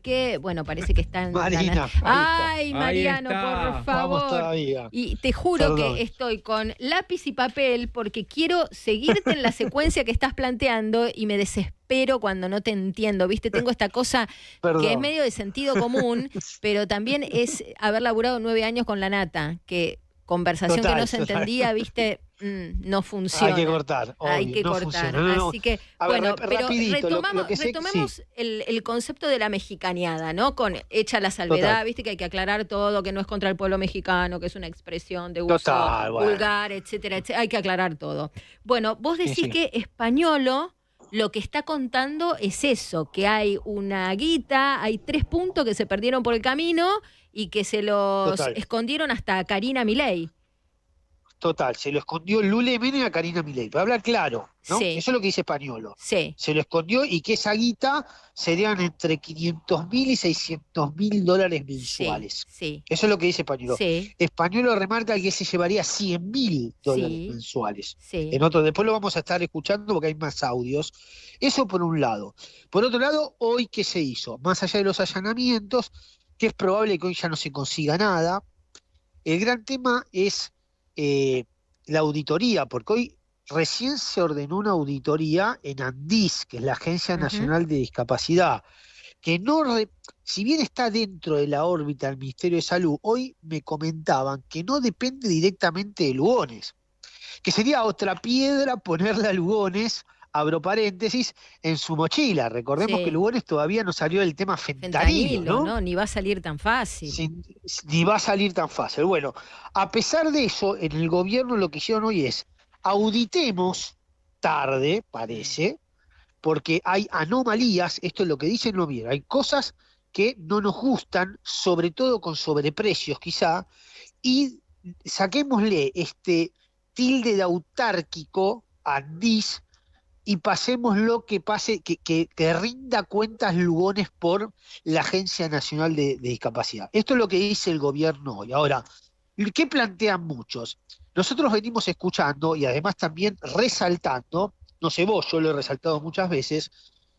Que, bueno, parece que están Marina, ahí está. Ay, Ahí Mariano, está. por Vamos favor. todavía. Y te juro que Perdón. estoy con lápiz y papel porque quiero seguirte en la secuencia que estás planteando y me desespero cuando no te entiendo, ¿viste? Tengo esta cosa que es Perdón. medio de sentido común, pero también es haber laburado 9 años con la nata, que conversación que no Total, se total. entendía, ¿viste? No Hay que funciona. cortar, Hay obvio, que no cortar. funciona. No, no. Así que, A ver, bueno, pero rapidito, lo que sé, sí, retomemos el concepto de la mexicaneada, ¿no? Con hecha la total. salvedad, viste que hay que aclarar todo, que no es contra el pueblo mexicano, que es una expresión de uso Total, bueno. vulgar, etcétera, etcétera. Hay que aclarar todo. Bueno, vos Sí, decís sí. que Españolo lo que está contando es eso, que hay una guita, hay 3 puntos que se perdieron por el camino y que se los Total. escondieron hasta a Karina Milei. Total, se lo escondió Lule Menem a Karina Milei, para hablar claro, ¿no? Sí, Eso es lo que dice Españolo. sí. Se lo escondió y que esa guita serían entre 500.000 y 600.000 dólares Sí, mensuales. sí, Eso es lo que dice Españolo. sí, Españolo remarca que se llevaría 100.000 dólares sí, mensuales. sí. En otro, después lo vamos a estar escuchando porque hay más audios. Eso por un lado. Por otro lado, hoy, ¿qué se hizo? Más allá de los allanamientos, que es probable que hoy ya no se consiga nada, el gran tema es eh, la auditoría, porque hoy recién se ordenó una auditoría en ANDIS, que es la Agencia Ujú. Nacional de Discapacidad, que no, si bien está dentro de la órbita del Ministerio de Salud, hoy me comentaban que no depende directamente de Lugones, que sería otra piedra ponerle a Lugones, abro paréntesis, en su mochila. Recordemos que Sí. Lugones todavía no salió del tema fentanilo, Fentanilo, ¿no? ¿no? Ni va a salir tan fácil. Sin- Ni va a salir tan fácil. Bueno, a pesar de eso, en el gobierno lo que hicieron hoy es auditemos tarde, Mm. parece, porque hay anomalías, esto es lo que dicen, no bien, hay cosas que no nos gustan, sobre todo con sobreprecios quizá, y saquémosle este tilde de autárquico a DIS y pasemos lo que pase, que rinda cuentas Lugones por la Agencia Nacional de Discapacidad. Esto es lo que dice el gobierno hoy. Ahora, ¿qué plantean muchos? Nosotros venimos escuchando y además también resaltando, no sé vos, yo lo he resaltado muchas veces,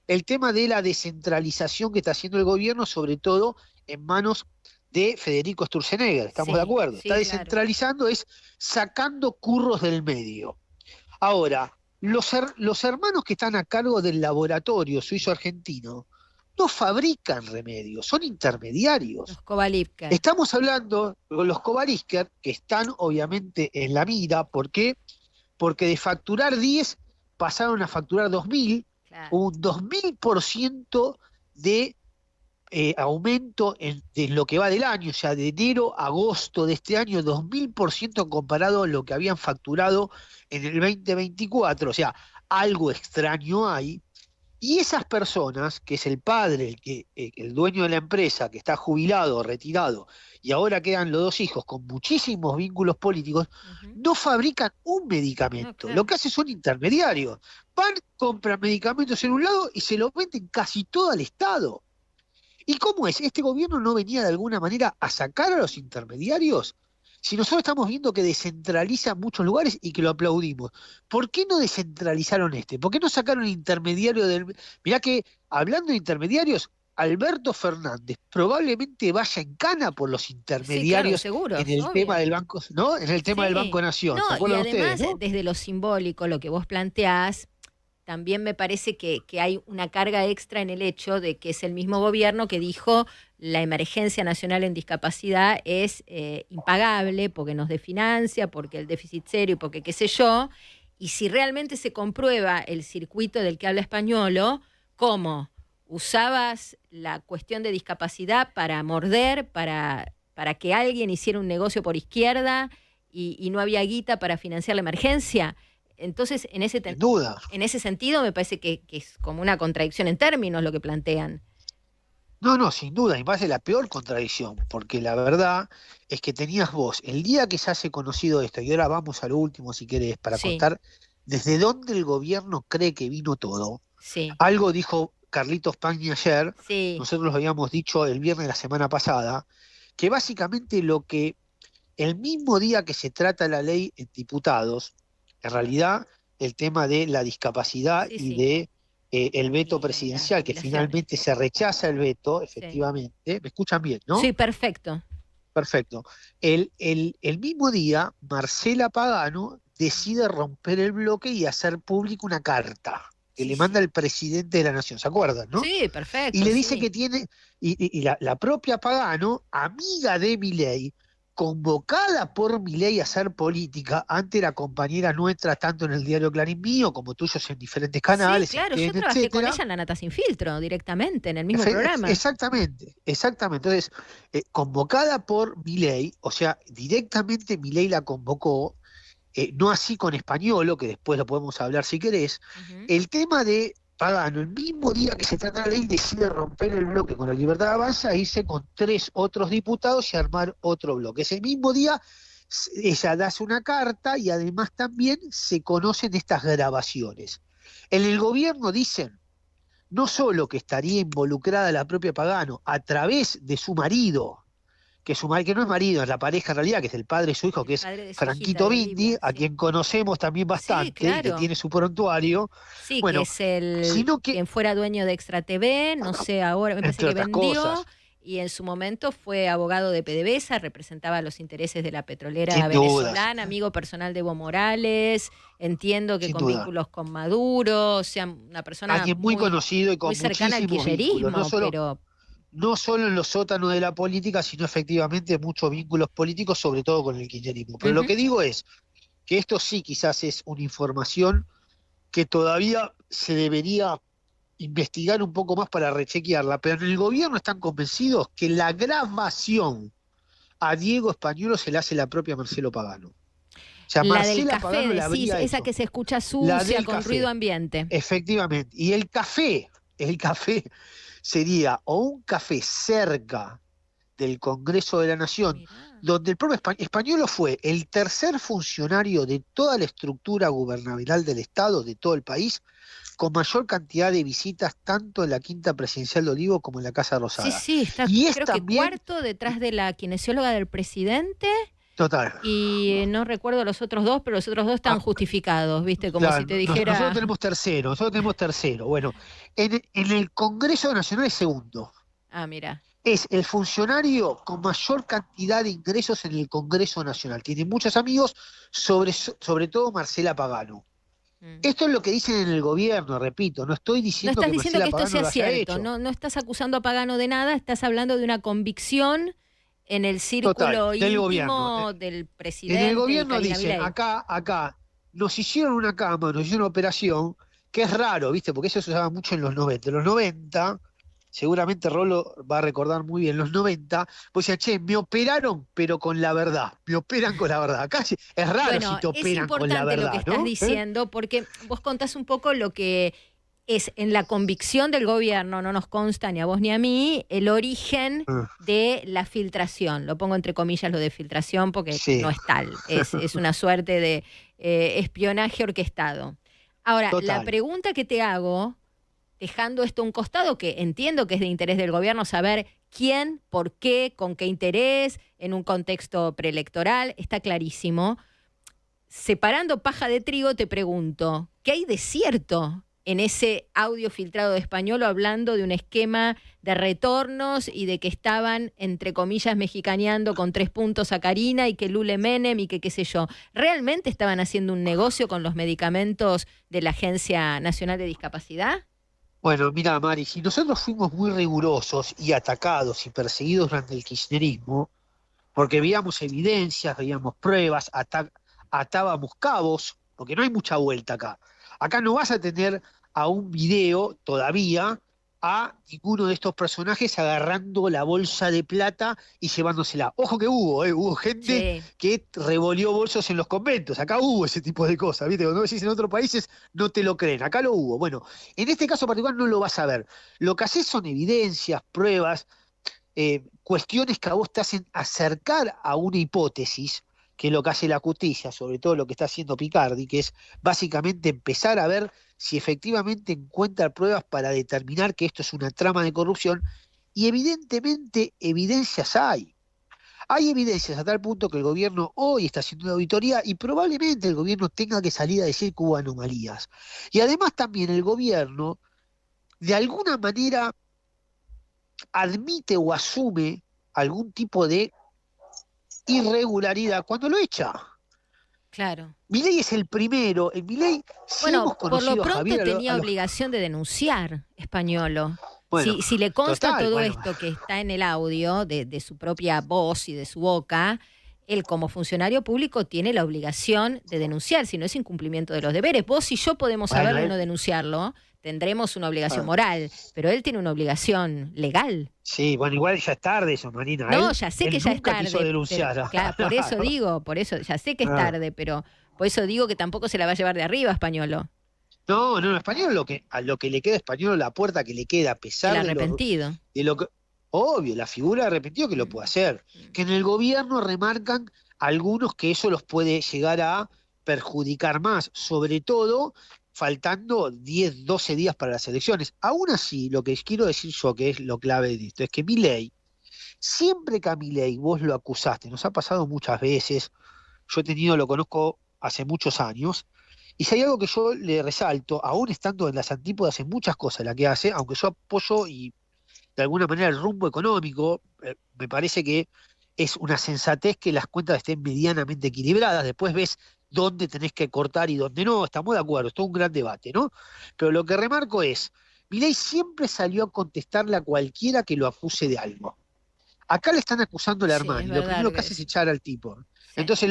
el tema de la descentralización que está haciendo el gobierno, sobre todo en manos de Federico Sturzenegger, estamos de Sí, acuerdo. Está sí, claro. descentralizando, es sacando curros del medio. Ahora, los hermanos que están a cargo del laboratorio suizo-argentino no fabrican remedios, son intermediarios. Los Kovalivker. Estamos hablando con los Kobarisker, que están obviamente en la mira. ¿Por qué? Porque de facturar 10 pasaron a facturar 2.000, Claro. un 2000% de aumento de lo que va del año, o sea, de enero a agosto de este año, 2000% comparado a lo que habían facturado en el 2024, o sea, algo extraño hay. Y esas personas, que es el padre, el dueño de la empresa, que está jubilado o retirado, y ahora quedan los dos hijos con muchísimos vínculos políticos, Ujú. no fabrican un No, medicamento. Lo claro. que hacen son intermediarios. Van, compran medicamentos en un lado y se los venden casi todo al Estado. ¿Y cómo es? ¿Este gobierno no venía de alguna manera a sacar a los intermediarios? Si nosotros estamos viendo que descentraliza muchos lugares y que lo aplaudimos, ¿por qué no descentralizaron este? ¿Por qué no sacaron intermediario del... Mirá que, hablando de intermediarios, Alberto Fernández probablemente vaya en cana por los Sí, claro, intermediarios en seguros, el tema obvio. del Banco, ¿no? En el tema del Banco Sí. Nación. No, ¿Se y acuerdan ustedes, además, no? desde lo simbólico, lo que vos planteás, también me parece que hay una carga extra en el hecho de que es el mismo gobierno que dijo la emergencia nacional en discapacidad es impagable porque nos desfinancia, porque el déficit cero y porque qué sé yo. Y si realmente se comprueba el circuito del que habla Españolo, ¿cómo? ¿Usabas la cuestión de discapacidad para morder, para que alguien hiciera un negocio por izquierda y no había guita para financiar la emergencia? Entonces, Sin duda. en ese sentido, me parece que es como una contradicción en términos lo que plantean. No, no, sin duda, y me parece la peor contradicción, porque la verdad es que tenías vos, el día que se hace conocido esto, y ahora vamos a lo último si querés, para Sí, contar desde dónde el gobierno cree que vino todo. sí, Algo dijo Carlitos Pagni ayer, sí. nosotros lo habíamos dicho el viernes de la semana pasada, que básicamente lo que el mismo día que se trata la ley en diputados, en realidad el tema de la discapacidad Sí, y sí. de el veto y la presidencial, que jubilaciones. finalmente se rechaza el veto, Sí. efectivamente. ¿Me escuchan bien, no? Sí, perfecto. Perfecto. El mismo día, Marcela Pagano decide romper el bloque y hacer pública una carta que Sí, le manda sí. el presidente de la Nación, ¿se acuerdan, no? Sí, Y perfecto, le dice sí. que tiene, y la propia Pagano, amiga de Milei, convocada por Milei a hacer política, antes era compañera nuestra tanto en el diario Clarín Mío como tuyos en diferentes Sí, canales, en claro, yo TN, trabajé con etcétera. ella en La Nata Sin Filtro, directamente, en el mismo programa. Exactamente, exactamente. Entonces, convocada por Milei, o sea, directamente Milei la convocó, no así con Españolo, que después lo podemos hablar si querés. Ujú. El tema de Pagano, el mismo día que se trata la ley, decide romper el bloque con la Libertad Avanza, e irse con 3 otros diputados y armar otro bloque. Ese mismo día ella hace una carta y además también se conocen estas grabaciones. En el gobierno dicen no solo que estaría involucrada la propia Pagano a través de su marido, que no es marido, es la pareja en realidad, que es el padre de su hijo, El que es padre de su hijita, Franquito de Bindi, Olivia, a sí. quien conocemos también Sí, bastante y que claro. tiene su prontuario, Sí, que bueno, es el sino que, quien fuera dueño de Extra TV, no sé, ahora me parece entre que otras vendió cosas, y en su momento fue abogado de PDVSA, representaba los intereses de la petrolera sin dudas, venezolana, amigo personal de Evo Morales, entiendo que sin con duda, vínculos con Maduro, o sea, una persona alguien muy muy, conocido y muy con cercana al muchísimos vínculos, kirchnerismo, pero no solo en los sótanos de la política, sino efectivamente muchos vínculos políticos, sobre todo con el kirchnerismo. Pero lo ujú, que digo es que esto sí quizás es una información que todavía se debería investigar un poco más para rechequearla, pero en el gobierno están convencidos que la grabación a Diego Españolo se la hace la propia Marcelo Pagano. O sea, la del Marcela café, Pagano la decís, habría esa hecho, que se escucha la sucia, del con ruido café, ambiente. efectivamente. Y el café sería o un café cerca del Congreso de la Nación, Mirá. donde el propio Españolo fue el tercer funcionario de toda la estructura gubernamental del Estado, de todo el país, con mayor cantidad de visitas tanto en la Quinta Presidencial de Olivo como en la Casa Sí, Rosada. sí, está Y es creo que también, cuarto detrás de la kinesióloga del presidente total, y no recuerdo los otros dos, pero los otros dos están ah, justificados, ¿viste? Como si claro, te nosotros dijera, tenemos tercero, nosotros tenemos tercero. Bueno, en el Congreso Nacional es segundo. ah, mira. Es el funcionario con mayor cantidad de ingresos en el Congreso Nacional. Tiene muchos amigos, sobre todo Marcela Pagano. Mm. Esto es lo que dicen en el gobierno, repito, no estoy No diciendo estás que diciendo Marcela que esto Pagano sea lo haya cierto, hecho. no, no estás acusando a Pagano de nada, estás hablando de una convicción en el Total, círculo del gobierno. íntimo del En el presidente y gobierno Karina dicen, Milei. acá, nos hicieron una cama, nos hicieron una operación, que es raro, ¿viste? Porque eso se usaba mucho en los 90. En los 90, seguramente Rolo va a recordar muy bien, en los 90, pues decía, che, me operaron, pero con la verdad. Me operan con la verdad. Acá es raro si Bueno, te es operan con la importante lo que verdad, estás ¿no? diciendo porque vos contás un poco lo que es en la convicción del gobierno, no nos consta ni a vos ni a mí, el origen Ah, de la filtración. Lo pongo entre comillas lo de filtración porque sí, no es tal, es una suerte de espionaje orquestado. Ahora, la total. pregunta que te hago, dejando esto a un costado, que entiendo que es de interés del gobierno saber quién, por qué, con qué interés, en un contexto preelectoral, está clarísimo. Separando paja de trigo, te pregunto, ¿qué hay de cierto en ese audio filtrado de Españolo hablando de un esquema de retornos y de que estaban, entre comillas, mexicaneando con 3 puntos a Karina y que Lule Menem y que qué sé yo? ¿Realmente estaban haciendo un negocio con los medicamentos de la Agencia Nacional de Discapacidad? Bueno, mira, Mari, si nosotros fuimos muy rigurosos y atacados y perseguidos durante el kirchnerismo, porque veíamos evidencias, veíamos pruebas, atábamos cabos, porque no hay mucha vuelta acá. Acá no vas a tener a un video todavía a ninguno de estos personajes agarrando la bolsa de plata y llevándosela. Ojo que hubo gente Sí. que revolvió bolsos en los conventos. Acá hubo ese tipo de cosas, ¿viste? Cuando decís en otros países no te lo creen. Acá lo hubo. Bueno, en este caso particular no lo vas a ver. Lo que haces son evidencias, pruebas, cuestiones que a vos te hacen acercar a una hipótesis, que es lo que hace la justicia, sobre todo lo que está haciendo Picardi, que es básicamente empezar a ver si efectivamente encuentra pruebas para determinar que esto es una trama de corrupción, y evidentemente evidencias hay. Hay evidencias a tal punto que el gobierno hoy está haciendo una auditoría y probablemente el gobierno tenga que salir a decir que hubo anomalías. Y además también el gobierno de alguna manera admite o asume algún tipo de irregularidad cuando lo echa. Claro. Milei es el primero. En Milei, si Bueno, hemos por lo conocido a pronto Javier, tenía obligación de denunciar, Españolo. bueno, Si le consta total, todo bueno, esto que está en el audio de su propia voz y de su boca, él como funcionario público tiene la obligación de denunciar, si no es incumplimiento de los deberes. Vos y yo podemos bueno, saberlo y no denunciarlo, tendremos una obligación moral, pero él tiene una obligación legal. sí, bueno, igual ya es tarde eso, Marina. No, ya sé que Él ya es nunca quiso tarde, pero denunciar. claro, por eso, ya sé que es Ah. tarde, pero por eso digo que tampoco se la va a llevar de arriba, Españolo. No, no, Español a lo que le queda a Español, la puerta que le queda, a El pesar arrepentido. de lo que, obvio, la figura de arrepentido que lo Mm, puede hacer. mm. Que en el gobierno remarcan algunos que eso los puede llegar a perjudicar más, sobre todo faltando 10, 12 días para las elecciones. Aún así, lo que quiero decir yo, que es lo clave de esto, es que Milei, siempre que a Milei vos lo acusaste, nos ha pasado muchas veces, yo he tenido, lo conozco hace muchos años, y si hay algo que yo le resalto, aún estando en las antípodas en muchas cosas la que hace, aunque yo apoyo y de alguna manera el rumbo económico, me parece que es una sensatez que las cuentas estén medianamente equilibradas, después ves dónde tenés que cortar y dónde no, estamos de acuerdo, es todo un gran debate, ¿no? Pero lo que remarco es, Milei siempre salió a contestarle a cualquiera que lo acuse de algo. Acá le están acusando a la Sí, hermana es y lo verdad lo primero que que hace es decís. echar al tipo. Sí. Entonces,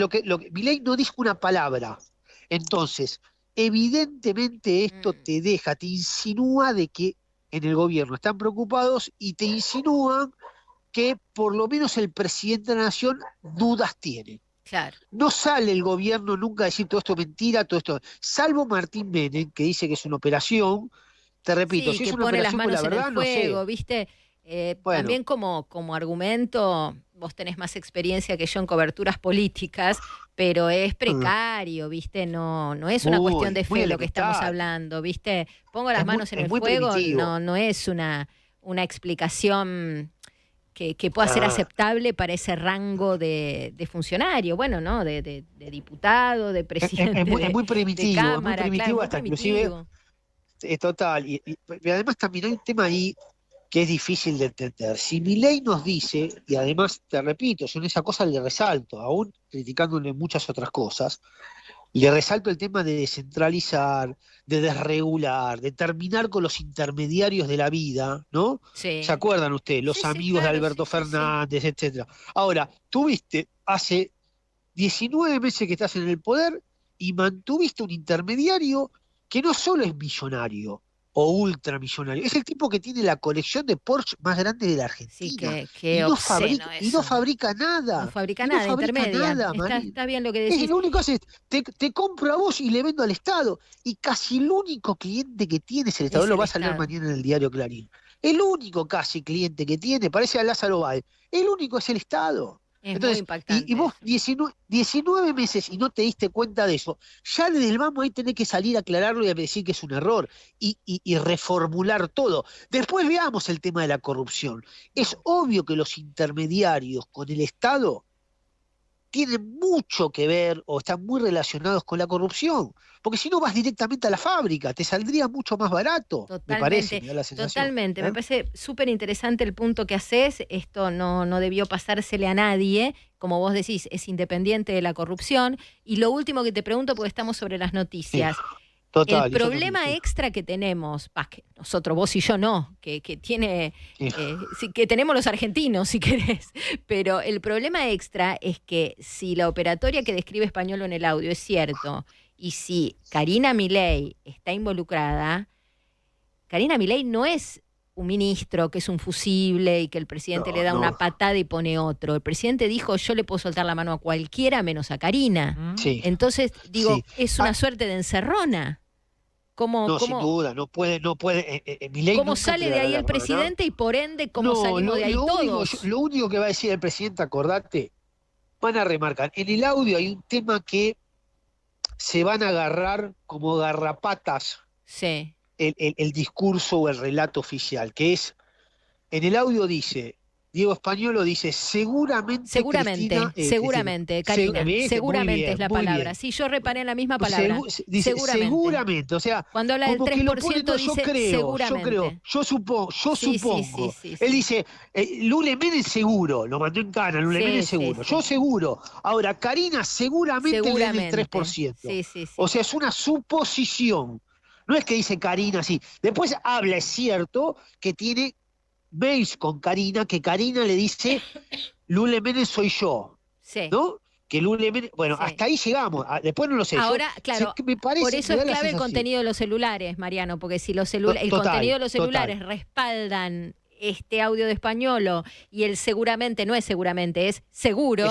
Milei no dijo una palabra. Entonces, evidentemente esto Mm, te deja, te insinúa de que en el gobierno están preocupados y te insinúan que por lo menos el presidente de la nación dudas tiene. claro. No sale el gobierno nunca a decir todo esto es mentira, todo esto, salvo Martín Menem, que dice que es una operación. Te repito, Sí, si es que una pone las operación con la manos en el verdad, no sé. fuego, ¿viste? Bueno, También como argumento, vos tenés más experiencia que yo en coberturas políticas, pero es precario, ¿viste? No, no es una cuestión muy, de muy fe lo que estamos elemental. hablando, ¿viste? Pongo las manos en Es el muy fuego, primitivo. no, no es una explicación que pueda ser Ah, aceptable para ese rango de funcionario, bueno, ¿no? De diputado, de presidente de es muy Cámara, claro, primitivo muy hasta inclusive, primitivo. es total. Y además también hay un tema ahí que es difícil de entender. Si Milei nos dice, y además te repito, yo en esa cosa le resalto, aún criticándole muchas otras cosas, le resalto el tema de descentralizar, de desregular, de terminar con los intermediarios de la vida, ¿no? ¿Se Sí. acuerdan ustedes? Sí, Los sí, amigos de claro, sí, Alberto sí, sí. Fernández, etcétera. Ahora, tuviste hace 19 meses que estás en el poder y mantuviste un intermediario que no solo es millonario o ultramillonario, es el tipo que tiene la colección de Porsche más grande de la Sí, Argentina qué obsceno y no eso. fabrica No nada, fabrica y no nada, fabrica intermedia. nada, Marín. Está bien lo que Es decís. lo único que hace, te compro a vos y le vendo al Estado. Y casi el único cliente que tiene es el Estado. Es Lo el vas a leer Estado. mañana en el diario Clarín. El único casi cliente que tiene, parece a Lázaro Báez, el único es el Estado. Es muy Entonces, y impactante vos eso. 19 meses y no te diste cuenta de eso, ya desde el vamos ahí tenés que salir a aclararlo y a decir que es un error y reformular todo. Después veamos el tema de la corrupción. Es obvio que los intermediarios con el Estado tienen mucho que ver o están muy relacionados con la corrupción, porque si no vas directamente a la fábrica, te saldría mucho más barato, me parece, Totalmente, me da la sensación. totalmente. Me ¿Eh? parece súper interesante el punto que haces. Esto no debió pasársele a nadie. Como vos decís, es independiente de la corrupción. Y lo último que te pregunto, porque estamos sobre las Sí, noticias. El total, y yo también, problema sí, extra que tenemos, que nosotros, vos y yo no, que tiene, sí. sí, que tenemos los argentinos, si querés, pero el problema extra es que si la operatoria que describe Españolo en el audio es cierto, y si Karina Milei está involucrada, Karina Milei no es un ministro que es un fusible y que el presidente le No, da una no, patada y pone otro. El presidente dijo, yo le puedo soltar la mano a cualquiera menos a Karina. sí, Entonces, sí. digo, es una Ah, suerte de encerrona. ¿Cómo, no, sin cómo, duda, Milei cómo nunca sale de entregará a ahí la el hermana. presidente y por ende cómo No, salimos de ahí todos? lo único que va a decir el presidente, acordate, van a remarcar, en el audio hay un tema que se van a agarrar como garrapatas Sí, el discurso o el relato oficial, que es, en el audio dice, Diego Españolo dice, seguramente Cristina, seguramente, Karina, seguramente es la palabra. Sí, yo reparé en la misma palabra. Dice, seguramente, o sea, cuando habla del como 3% que lo pone todo, dice seguramente. yo supongo. Sí. Él dice, Lule Menem seguro, lo mandó en cana, Lule Menem seguro, yo seguro. Ahora, Karina seguramente le den el 3%. Sí. O sea, es una suposición. No es que dice Karina así. Después habla, es cierto, que tiene mails con Karina, que Karina le dice, Lule Menem soy yo, ¿no? Que Lule Menem, bueno, hasta ahí llegamos, después no lo sé. Ahora, claro, me parece, por eso es clave el contenido de los celulares, Mariano, porque si el contenido de los celulares respaldan este audio de Españolo y el seguramente no es seguramente, es seguro,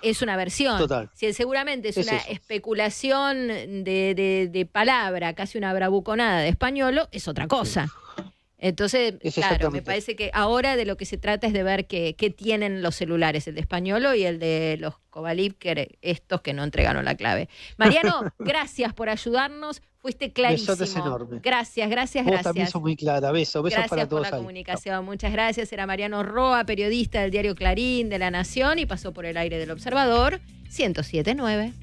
es una versión. Total. Si el seguramente es una especulación de palabra, casi una bravuconada de Españolo, es otra cosa. Entonces, claro, me parece que ahora de lo que se trata es de ver qué tienen los celulares, el de Españolo y el de los Kovalip, estos que no entregaron la clave. Mariano, gracias por ayudarnos, fuiste clarísimo. Besotes enormes. Gracias. Vos también sos muy clara, besos para todos. Gracias por la comunicación, muchas gracias. Era Mariano Roa, periodista del diario Clarín, de La Nación, y pasó por el aire del Observador 107.9.